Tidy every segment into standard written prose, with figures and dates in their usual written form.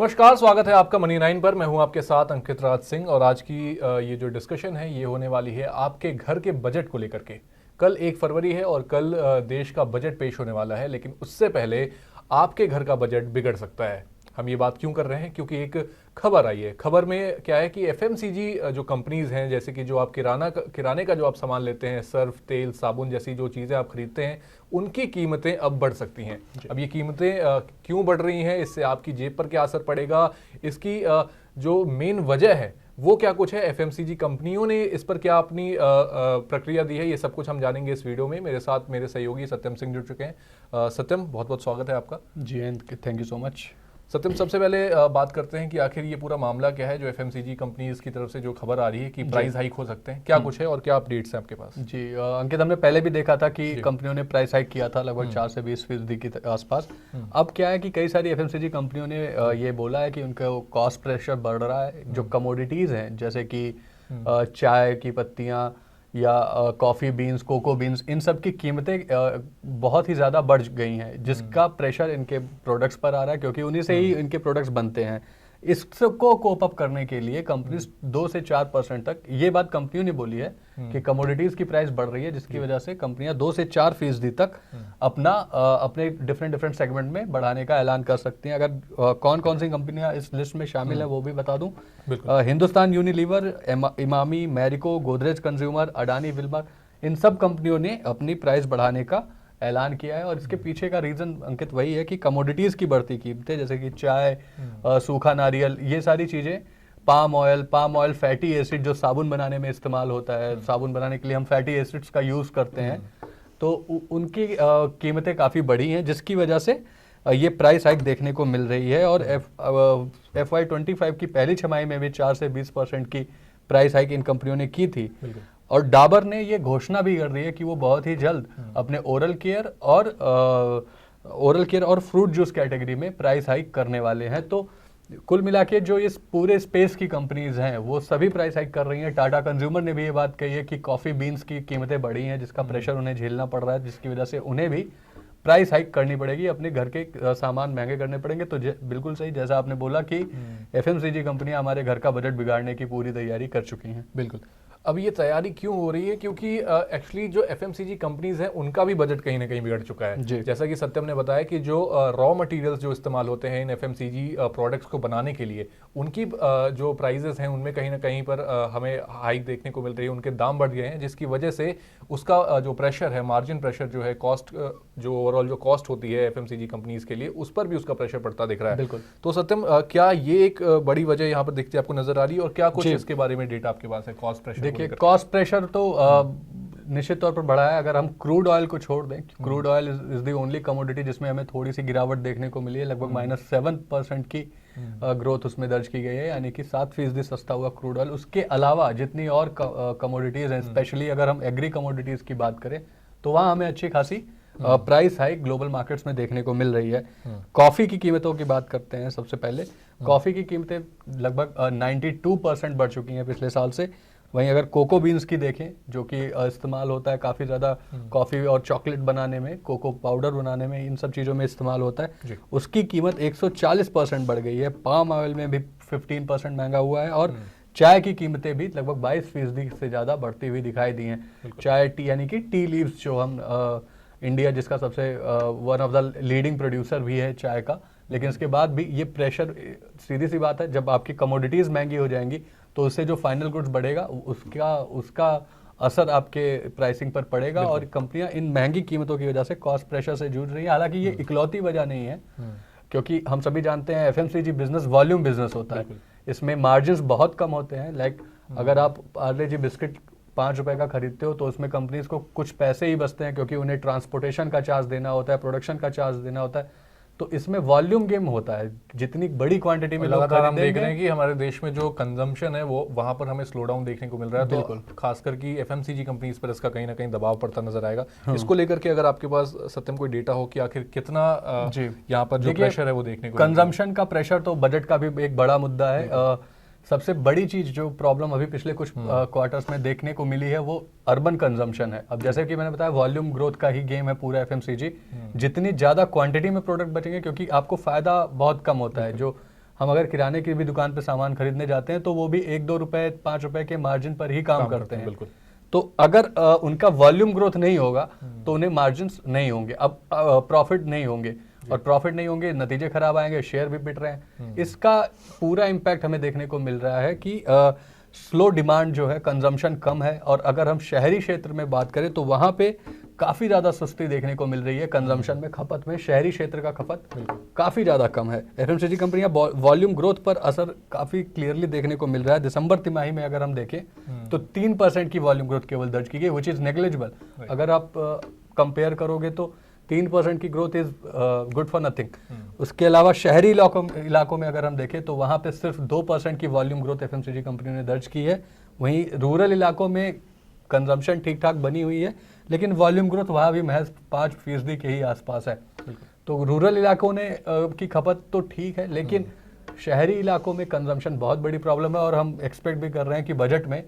नमस्कार, स्वागत है आपका मनी 9 पर। मैं हूं आपके साथ अंकित राज सिंह और आज की ये जो डिस्कशन है ये होने वाली है आपके घर के बजट को लेकर के। कल 1 फरवरी है और कल देश का बजट पेश होने वाला है, लेकिन उससे पहले आपके घर का बजट बिगड़ सकता है। हम ये बात क्यों कर रहे हैं? क्योंकि एक खबर आई है। खबर में क्या है कि एफएमसीजी जो कंपनीज हैं, जैसे कि जो आप किराने का जो आप सामान लेते हैं, सर्फ, तेल, साबुन जैसी जो चीज़ें आप खरीदते हैं, उनकी कीमतें अब बढ़ सकती हैं। अब ये कीमतें क्यों बढ़ रही हैं, इससे आपकी जेब पर क्या असर पड़ेगा, इसकी जो मेन वजह है वो क्या कुछ है, एफएमसीजी कंपनियों ने इस पर क्या अपनी प्रक्रिया दी है, ये सब कुछ हम जानेंगे इस वीडियो में। मेरे साथ मेरे सहयोगी सत्यम सिंह जुड़ चुके हैं। सत्यम, बहुत बहुत स्वागत है आपका। जी थैंक यू सो मच। सत्यम, सबसे पहले बात करते हैं कि आखिर ये पूरा मामला क्या है जो एफएमसीजी कंपनीज की तरफ से जो खबर आ रही है कि प्राइस हाइक हो सकते हैं, क्या कुछ है और क्या अपडेट्स हैं आपके पास? जी अंकित, हमने पहले भी देखा था कि कंपनियों ने प्राइस हाइक किया था लगभग 4 से 20% के आसपास। अब क्या है कि कई सारी एफएमसीजी कंपनियों ने ये बोला है कि उनका कॉस्ट प्रेशर बढ़ रहा है। जो कमोडिटीज़ हैं जैसे कि चाय की पत्तियाँ या कॉफ़ी बीन्स, कोको बीन्स, इन सब की कीमतें बहुत ही ज़्यादा बढ़ गई हैं, जिसका प्रेशर इनके प्रोडक्ट्स पर आ रहा है, क्योंकि उन्हीं से ही इनके प्रोडक्ट्स बनते हैं। इसको कोप अप करने के लिए कंपनीज 2 से 4% तक, ये बात कंपनियों ने बोली है कि कमोडिटीज की प्राइस बढ़ रही है, जिसकी वजह से कंपनियां 2 से 4% तक अपने डिफरेंट सेगमेंट में बढ़ाने का ऐलान कर सकती हैं। अगर कौन कौन सी कंपनियां इस लिस्ट में शामिल है वो भी बता दूं। Hindustan Unilever, Emami, Marico, Godrej consumer, Adani Wilmar, इन सब कंपनियों ने अपनी प्राइस बढ़ाने का ऐलान किया है। और इसके पीछे का रीजन अंकित वही है कि कमोडिटीज की बढ़ती कीमतें, जैसे कि चाय, सूखा नारियल, ये सारी चीजें, पाम ऑयल, फैटी एसिड जो साबुन बनाने में इस्तेमाल होता है, साबुन बनाने के लिए हम फैटी एसिड्स का यूज करते हैं, तो उनकी कीमतें काफी बढ़ी हैं, जिसकी वजह से ये प्राइस हाइक देखने को मिल रही है। और FY25 की पहली छमाही में भी 4 से 20% की प्राइस हाइक इन कंपनियों ने की थी। और डाबर ने ये घोषणा भी कर रही है कि वो बहुत ही जल्द अपने ओरल केयर और फ्रूट जूस कैटेगरी में प्राइस हाइक करने वाले हैं। तो कुल मिला के जो इस पूरे स्पेस की कंपनीज हैं वो सभी प्राइस हाइक कर रही हैं। टाटा कंज्यूमर ने भी ये बात कही है कि कॉफ़ी बीन्स की कीमतें बढ़ी हैं, जिसका प्रेशर उन्हें झेलना पड़ रहा है, जिसकी वजह से उन्हें भी प्राइस हाइक करनी पड़ेगी, अपने घर के सामान महंगे करने पड़ेंगे। तो बिल्कुल सही, जैसा आपने बोला कि एफएमसीजी कंपनियां हमारे घर का बजट बिगाड़ने की पूरी तैयारी कर चुकी हैं। बिल्कुल। अब ये तैयारी क्यों हो रही है? क्योंकि एक्चुअली जो एफएमसीजी कंपनीज हैं उनका भी बजट कहीं ना कहीं बिगड़ चुका है। जैसा कि सत्यम ने बताया कि जो रॉ मटेरियल्स जो इस्तेमाल होते हैं इन एफएमसीजी प्रोडक्ट्स को बनाने के लिए, उनकी जो प्राइजेस हैं उनमें कहीं ना कहीं पर हमें हाइक देखने को मिल रही है, उनके दाम बढ़ गए हैं, जिसकी वजह से उसका जो प्रेशर है, मार्जिन प्रेशर जो है, कॉस्ट जो ओवरऑल जो कॉस्ट होती है एफएमसीजी कंपनीज के लिए, उस पर भी उसका प्रेशर पड़ता दिख रहा है। बिल्कुल। तो सत्यम, क्या ये एक बड़ी वजह यहाँ पर दिखती है, आपको नजर आ रही है? और क्या कुछ इसके बारे में डेटा आपके पास है कॉस्ट प्रेशर? देखिए, कॉस्ट प्रेशर तो निश्चित तौर पर बढ़ा है। अगर हम क्रूड ऑयल को छोड़ दें, crude oil is the only commodity जिसमें हमें थोड़ी सी गिरावट देखने को मिली है, लगभग -7% की ग्रोथ उसमें दर्ज की गई है, यानी कि 7% सस्ता हुआ क्रूड ऑयल। उसके अलावा जितनी और कमोडिटीज हैं, स्पेशली अगर हम एग्री कमोडिटीज की बात करें, तो वहाँ हमें अच्छी खासी प्राइस हाइक ग्लोबल मार्केट्स में देखने को मिल रही है। कॉफी की कीमतों की बात करते हैं। सबसे पहले कॉफी की कीमतें लगभग 92% बढ़ चुकी हैं पिछले साल से। वहीं अगर कोको बीन्स की देखें, जो कि इस्तेमाल होता है काफ़ी ज़्यादा कॉफ़ी और चॉकलेट बनाने में, कोको पाउडर बनाने में, इन सब चीज़ों में इस्तेमाल होता है, उसकी कीमत 140% बढ़ गई है। पाम ऑयल में भी 15% महंगा हुआ है। और चाय की कीमतें भी लगभग 22% से ज़्यादा बढ़ती हुई दिखाई दी हैं। चाय टी यानी कि टी लीव्स, जो हम इंडिया जिसका सबसे one of the leading producer भी है चाय का, लेकिन इसके बाद भी ये प्रेशर, सीधी सी बात है, जब आपकी कमोडिटीज़ महंगी हो जाएंगी तो उससे जो फाइनल गुड्स बढ़ेगा उसका असर आपके प्राइसिंग पर पड़ेगा। और कंपनियां इन महंगी कीमतों की वजह से कॉस्ट प्रेशर से जूझ रही है। हालांकि ये इकलौती वजह नहीं है, क्योंकि हम सभी जानते हैं एफएमसीजी बिजनेस वॉल्यूम बिजनेस होता है, इसमें मार्जिन्स बहुत कम होते हैं। लाइक अगर आप पार्ले जी बिस्किट 5 रुपए का खरीदते हो तो उसमें कंपनीज को कुछ पैसे ही बचते हैं, क्योंकि उन्हें ट्रांसपोर्टेशन का चार्ज देना होता है, प्रोडक्शन का चार्ज देना होता है। तो इसमें वॉल्यूम गेम होता है, जितनी बड़ी क्वांटिटी में लगातार हम देख रहे हैं कि हमारे देश में जो कंजम्पशन है वो वहां पर हमें स्लो डाउन देखने को मिल रहा है। तो खासकर कि एफएमसीजी कंपनीज पर इसका कहीं ना कहीं दबाव पड़ता नजर आएगा। इसको लेकर के अगर आपके पास सत्यम कोई डेटा हो कि आखिर कितना यहाँ पर जो प्रेशर है वो देखने को, कंजम्पशन का प्रेशर तो बजट का भी एक बड़ा मुद्दा है। सबसे बड़ी चीज जो प्रॉब्लम अभी पिछले कुछ क्वार्टर्स में देखने को मिली है वो अर्बन कंजम्पशन है। अब जैसे कि मैंने बताया, वॉल्यूम ग्रोथ का ही गेम है पूरा एफएमसीजी। जितनी ज्यादा क्वांटिटी में प्रोडक्ट बचेंगे, क्योंकि आपको फायदा बहुत कम होता है, जो हम अगर किराने की भी दुकान पे सामान खरीदने जाते हैं तो वो भी 1-2 रुपए 5 रुपए के मार्जिन पर ही काम करते हैं। बिल्कुल। तो अगर उनका वॉल्यूम ग्रोथ नहीं होगा तो उन्हें मार्जिन्स नहीं होंगे, अब प्रॉफिट नहीं होंगे, और प्रॉफिट नहीं होंगे, नतीजे खराब आएंगे, शेयर भी पिट रहे हैं। इसका पूरा इम्पैक्ट हमें देखने को मिल रहा है कि स्लो डिमांड जो है, कंजम्पशन कम है। और अगर हम शहरी क्षेत्र में बात करें तो वहां पे काफी ज्यादा सुस्ती देखने को मिल रही है कंजम्पशन में, खपत में। शहरी क्षेत्र का खपत काफी ज्यादा कम है। एफएमसीजी कंपनियां वॉल्यूम ग्रोथ पर असर काफी क्लियरली देखने को मिल रहा है। दिसंबर तिमाही में अगर हम देखें तो 3% की वॉल्यूम ग्रोथ केवल दर्ज की गई, विच इज नेग्लिजिबल। अगर आप कंपेयर करोगे तो 3% की growth is good for nothing. उसके अलावा शहरी इलाकों में अगर हम देखें तो वहां पे सिर्फ 2% की वॉल्यूम ग्रोथ एफएमसीजी कंपनी ने दर्ज की है। वहीं रूरल इलाकों में कंजम्पशन ठीक ठाक बनी हुई है, लेकिन वॉल्यूम ग्रोथ वहां भी महज 5% के ही आसपास है। तो रूरल इलाकों ने की खपत तो ठीक है, लेकिन शहरी इलाकों में कंजम्पशन बहुत बड़ी प्रॉब्लम है। और हम एक्सपेक्ट भी कर रहे हैं कि बजट में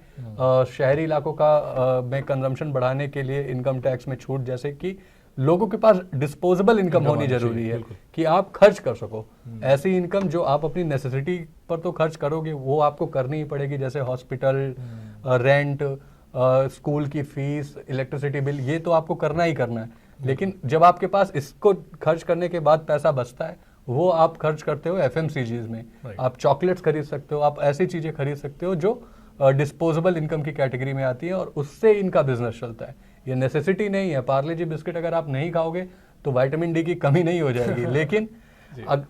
शहरी इलाकों का में कंजम्पशन बढ़ाने के लिए इनकम टैक्स में छूट, जैसे कि लोगों के पास डिस्पोजेबल इनकम होनी जरूरी है कि आप खर्च कर सको। ऐसी इनकम जो आप अपनी नेसेसिटी पर तो खर्च करोगे, वो आपको करनी ही पड़ेगी, जैसे हॉस्पिटल, रेंट, स्कूल की फीस, इलेक्ट्रिसिटी बिल, ये तो आपको करना ही करना है। लेकिन जब आपके पास इसको खर्च करने के बाद पैसा बचता है, वो आप खर्च करते हो एफएमसीजीज में। आप चॉकलेट्स खरीद सकते हो, आप ऐसी चीजें खरीद सकते हो जो डिस्पोजेबल इनकम की कैटेगरी में आती है, और उससे इनका बिजनेस चलता है। ये नेसेसिटी नहीं है। पार्ले जी बिस्किट अगर आप नहीं खाओगे तो विटामिन डी की कमी नहीं हो जाएगी, लेकिन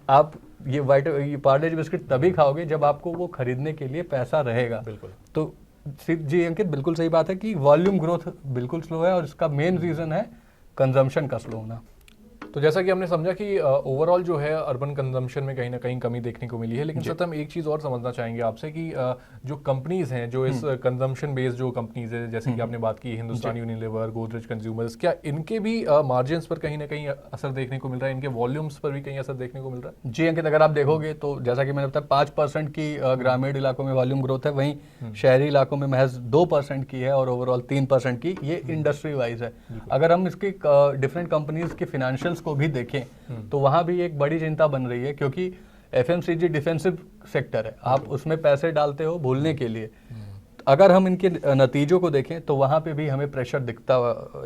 आप ये पार्ले जी बिस्किट तभी खाओगे जब आपको वो खरीदने के लिए पैसा रहेगा। बिल्कुल। तो जी अंकित, बिल्कुल सही बात है कि वॉल्यूम ग्रोथ बिल्कुल स्लो है, और इसका मेन रीजन है कंजम्पशन का स्लो होना। तो जैसा कि हमने समझा कि ओवरऑल जो है अर्बन कंजम्पशन में कहीं ना कहीं कमी देखने को मिली है, लेकिन सत्यम एक चीज़ और समझना चाहेंगे आपसे कि जो कंपनीज हैं, जो इस कंजम्पशन बेस्ड जो कंपनीज है, जैसे कि आपने बात की हिंदुस्तान यूनिलीवर, गोदरेज कंज्यूमर्स, क्या इनके भी मार्जिन्स पर कहीं ना कहीं असर देखने को मिल रहा है, इनके वॉल्यूम्स पर भी कहीं असर देखने को मिल रहा है? जी अंकित, अगर आप देखोगे तो जैसा कि मैंने बताया 5% की ग्रामीण इलाकों में वॉल्यूम ग्रोथ है, वहीं शहरी इलाकों में महज 2% की है, और ओवरऑल 3% की। ये इंडस्ट्री वाइज है। अगर हम इसकी डिफरेंट कंपनीज के फाइनेंशियल्स को भी देखें तो वहां भी एक बड़ी चिंता बन रही है, क्योंकि एफएमसीजी डिफेंसिव सेक्टर है। आप उसमें पैसे डालते हो भूलने के लिए। अगर हम इनके नतीजों को देखें तो वहां पे भी हमें प्रेशर दिखता,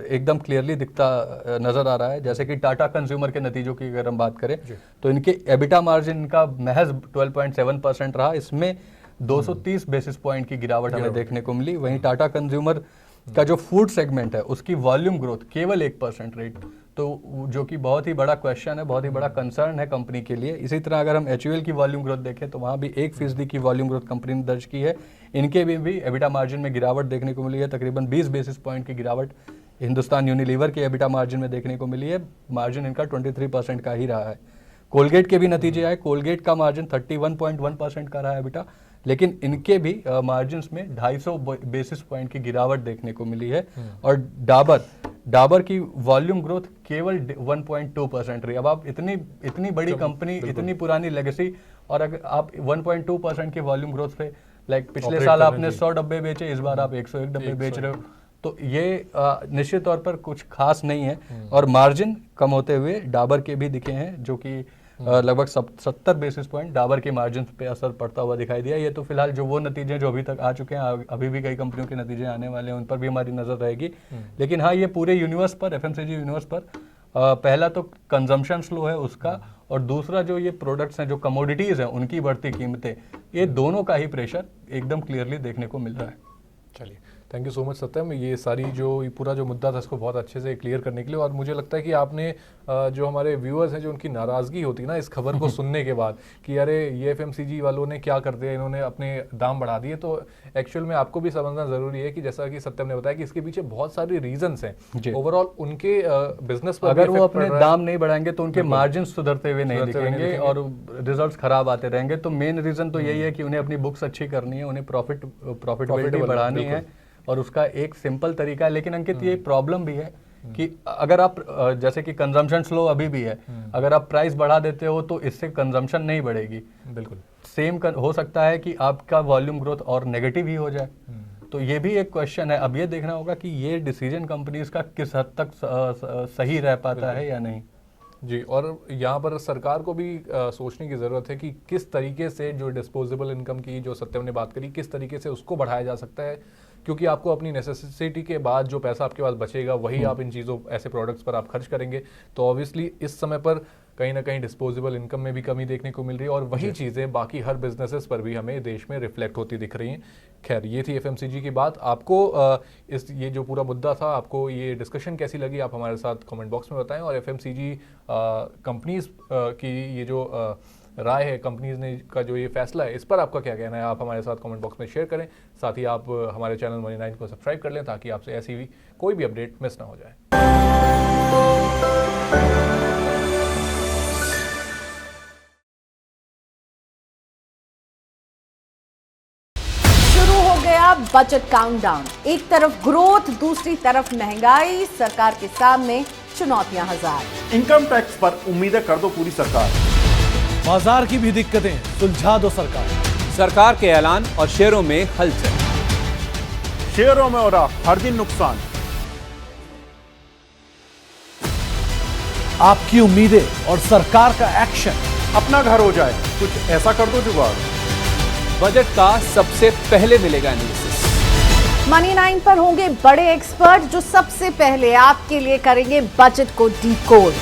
एकदम क्लियरली दिखता नजर आ रहा है। जैसे कि टाटा कंज्यूमर के नतीजों की अगर हम बात करें तो इनके एबिटा मार्जिन इनका महज 12.7% रहा। इसमें 230 बेसिस पॉइंट की गिरावट हमें देखने को मिली। वहीं टाटा कंज्यूमर का जो फूड सेगमेंट है उसकी वॉल्यूम ग्रोथ केवल 1% रेट, तो जो कि बहुत ही बड़ा क्वेश्चन है, बहुत ही बड़ा कंसर्न है कंपनी के लिए। इसी तरह अगर हम एचयूएल की वॉल्यूम ग्रोथ देखें तो वहाँ भी 1% की वॉल्यूम ग्रोथ कंपनी ने दर्ज की है। इनके भी एबिटा मार्जिन में गिरावट देखने को मिली है, तकरीबन 20 बेसिस पॉइंट की गिरावट हिंदुस्तान यूनिलीवर के एबिटा मार्जिन में देखने को मिली है। मार्जिन इनका 23% का ही रहा है। कोलगेट के भी नतीजे आए। कोलगेट का मार्जिन 31.1% का रहा है एबिटा, लेकिन इनके भी मार्जिन में 250 बेसिस पॉइंट की गिरावट देखने को मिली है। और डाबर की वॉल्यूम ग्रोथ केवल 1.2% रही। अब आप इतनी बड़ी कंपनी, इतनी पुरानी लेगेसी, और अगर आप 1.2% के वॉल्यूम ग्रोथ पे, लाइक पिछले साल आपने 100 डब्बे बेचे, इस बार आप 101 डब्बे बेच रहे हो, तो ये निश्चित तौर पर कुछ खास नहीं है। और मार्जिन कम होते हुए डाबर के भी दिखे हैं, जो कि लगभग 70 बेसिस पॉइंट डाबर के मार्जिन पे असर पड़ता हुआ दिखाई दिया। ये तो फिलहाल जो वो नतीजे जो अभी तक आ चुके हैं, अभी भी कई कंपनियों के नतीजे आने वाले हैं, उन पर भी हमारी नजर रहेगी। लेकिन हाँ, ये पूरे यूनिवर्स पर, एफएमसीजी यूनिवर्स पर पहला तो कंजम्पशन स्लो है उसका, और दूसरा जो ये प्रोडक्ट्स हैं, जो कमोडिटीज हैं, उनकी बढ़ती कीमतें, ये दोनों का ही प्रेशर एकदम क्लियरली देखने को मिल रहा है। चलिए, थैंक यू सो मच सत्यम, ये सारी ये पूरा जो मुद्दा था इसको बहुत अच्छे से क्लियर करने के लिए। और मुझे लगता है कि आपने जो हमारे व्यूअर्स हैं, जो उनकी नाराज़गी होती है ना इस खबर को सुनने के बाद कि अरे ये एफएमसीजी वालों ने क्या कर दिया, इन्होंने अपने दाम बढ़ा दिए, तो एक्चुअल में आपको भी समझना ज़रूरी है कि जैसा कि सत्यम ने बताया कि इसके पीछे बहुत सारी रीजंस हैं। ओवरऑल उनके बिजनेस पर अगर वो अपने दाम नहीं बढ़ाएंगे तो उनके मार्जिन सुधरते हुए नहीं दिखेंगे और रिजल्ट्स खराब आते रहेंगे। तो मेन रीजन तो यही है कि उन्हें अपनी बुक्स अच्छी करनी है, उन्हें प्रॉफिटेबिलिटी बढ़ानी है, और उसका एक सिंपल तरीका है। लेकिन अंकित, ये प्रॉब्लम भी है कि अगर आप, जैसे कि कंजम्पशन स्लो अभी भी है, अगर आप प्राइस बढ़ा देते हो तो इससे कंजम्पशन नहीं बढ़ेगी। बिल्कुल सेम हो सकता है कि आपका वॉल्यूम ग्रोथ और नेगेटिव ही हो जाए। तो ये भी एक क्वेश्चन है। अब ये देखना होगा कि ये डिसीजन कंपनीज का किस हद तक सही रह पाता है या नहीं। जी, और यहाँ पर सरकार को भी सोचने की ज़रूरत है कि किस तरीके से जो डिस्पोजेबल इनकम की जो सत्यम ने बात करी, किस तरीके से उसको बढ़ाया जा सकता है, क्योंकि आपको अपनी नेसेसिटी के बाद जो पैसा आपके पास बचेगा वही आप इन चीज़ों ऐसे प्रोडक्ट्स पर आप खर्च करेंगे। तो ऑब्वियसली इस समय पर कहीं ना कहीं डिस्पोजेबल इनकम में भी कमी देखने को मिल रही है और वही चीज़ें बाकी हर बिजनेसेस पर भी हमें देश में रिफ्लेक्ट होती दिख रही हैं। खैर, ये थी FMCG की बात। आपको ये जो पूरा मुद्दा था, आपको ये डिस्कशन कैसी लगी, आप हमारे साथ कमेंट बॉक्स में बताएं। और FMCG कंपनीज की ये जो राय है, कंपनीज ने का जो ये फैसला है, इस पर आपका क्या कहना है, आप हमारे साथ कमेंट बॉक्स में शेयर करें। साथ ही आप हमारे चैनल मनी 9 को सब्सक्राइब कर लें ताकि आपसे ऐसी भी कोई भी अपडेट मिस ना हो जाए। शुरू हो गया बजट काउंटडाउन। एक तरफ ग्रोथ, दूसरी तरफ महंगाई, सरकार के सामने चुनौतियां हजार। इनकम टैक्स पर उम्मीदें कर दो पूरी सरकार, बाजार की भी दिक्कतें सुलझा दो सरकार। सरकार के ऐलान और शेयरों में हलचल, शेयरों में हो रहा हर दिन नुकसान। आपकी उम्मीदें और सरकार का एक्शन। अपना घर हो जाए, कुछ ऐसा कर दो जुगाड़। बजट का सबसे पहले मिलेगा एनालिसिस। मनी 9 पर होंगे बड़े एक्सपर्ट जो सबसे पहले आपके लिए करेंगे बजट को डिकोड।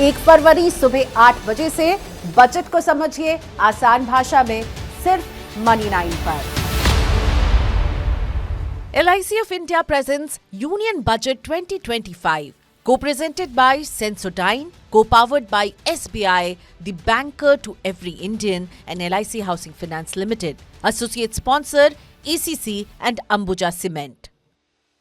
1 फरवरी सुबह 8 बजे से बजट को समझिए आसान भाषा में, सिर्फ मनी 9 पर। LIC of India presents Union Budget 2025, co-presented by Sensodyne, co-powered by SBI, the banker to every Indian, and LIC Housing Finance Limited. Associate sponsor ACC and Ambuja Cement.